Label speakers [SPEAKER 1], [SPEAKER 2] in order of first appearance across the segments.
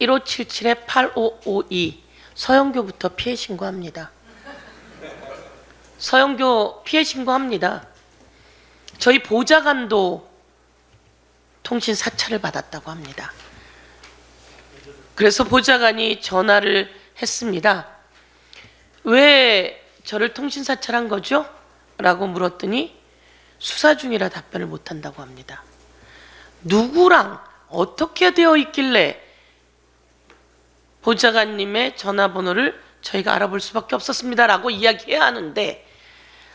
[SPEAKER 1] 1577-8552 서영교부터 피해 신고합니다. 서영교 피해 신고합니다. 저희 보좌관도 통신 사찰을 받았다고 합니다. 그래서 보좌관이 전화를 했습니다. 왜 저를 통신 사찰한 거죠? 라고 물었더니 수사 중이라 답변을 못한다고 합니다. 누구랑 어떻게 되어 있길래 보좌관님의 전화번호를 저희가 알아볼 수밖에 없었습니다 라고 이야기해야 하는데,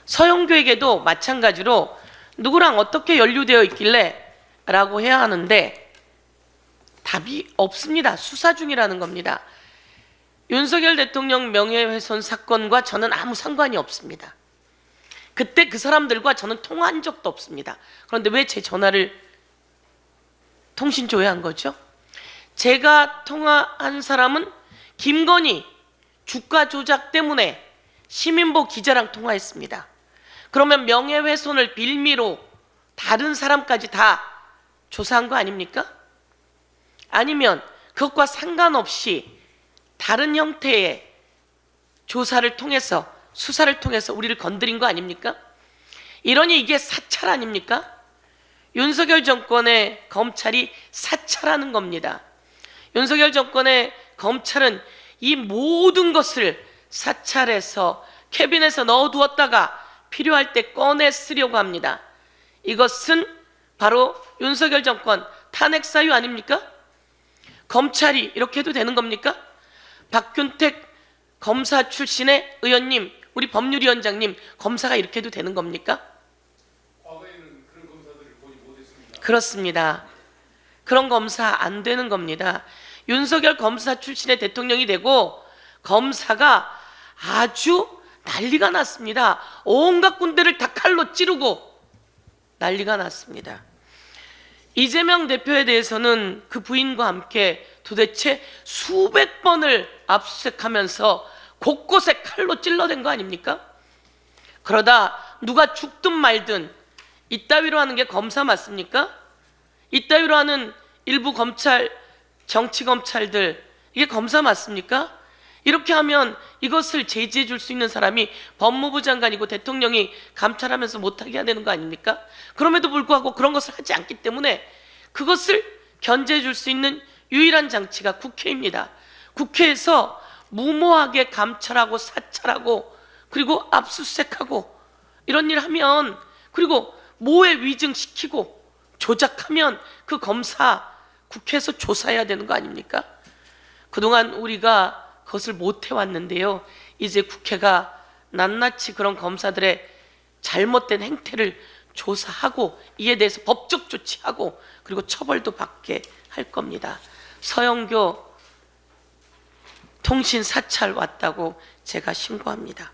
[SPEAKER 1] 서영교에게도 마찬가지로 누구랑 어떻게 연루되어 있길래 라고 해야 하는데 답이 없습니다. 수사 중이라는 겁니다. 윤석열 대통령 명예훼손 사건과 저는 아무 상관이 없습니다. 그때 그 사람들과 저는 통화한 적도 없습니다. 그런데 왜 제 전화를 통신 조회한 거죠? 제가 통화한 사람은 김건희 주가 조작 때문에 시민보 기자랑 통화했습니다. 그러면 명예훼손을 빌미로 다른 사람까지 다 조사한 거 아닙니까? 아니면 그것과 상관없이 다른 형태의 조사를 통해서, 수사를 통해서 우리를 건드린 거 아닙니까? 이러니 이게 사찰 아닙니까? 윤석열 정권의 검찰이 사찰하는 겁니다. 윤석열 정권의 검찰은 이 모든 것을 사찰해서 캐빈에서 넣어두었다가 필요할 때 꺼내 쓰려고 합니다. 이것은 바로 윤석열 정권 탄핵 사유 아닙니까? 검찰이 이렇게 해도 되는 겁니까? 박균택 검사 출신의 의원님, 우리 법률위원장님, 검사가 이렇게 해도 되는 겁니까?
[SPEAKER 2] 과거에는 그런 검사들을 보지 못했습니다.
[SPEAKER 1] 그렇습니다. 그런 검사 안 되는 겁니다. 윤석열 검사 출신의 대통령이 되고 검사가 아주 난리가 났습니다. 온갖 군대를 다 칼로 찌르고 난리가 났습니다. 이재명 대표에 대해서는 그 부인과 함께 도대체 수백 번을 압수수색하면서 곳곳에 칼로 찔러댄 거 아닙니까? 그러다 누가 죽든 말든 이따위로 하는 게 검사 맞습니까? 이따위로 하는 일부 검찰, 정치검찰들, 이게 검사 맞습니까? 이렇게 하면 이것을 제지해 줄 수 있는 사람이 법무부 장관이고 대통령이 감찰하면서 못하게 해야 되는 거 아닙니까? 그럼에도 불구하고 그런 것을 하지 않기 때문에 그것을 견제해 줄 수 있는 유일한 장치가 국회입니다. 국회에서 무모하게 감찰하고 사찰하고 그리고 압수수색하고 이런 일 하면, 그리고 모해 위증시키고 조작하면 그 검사 국회에서 조사해야 되는 거 아닙니까? 그동안 우리가 그것을 못 해왔는데요. 이제 국회가 낱낱이 그런 검사들의 잘못된 행태를 조사하고 이에 대해서 법적 조치하고 그리고 처벌도 받게 할 겁니다. 서영교 통신 사찰 왔다고 제가 신고합니다.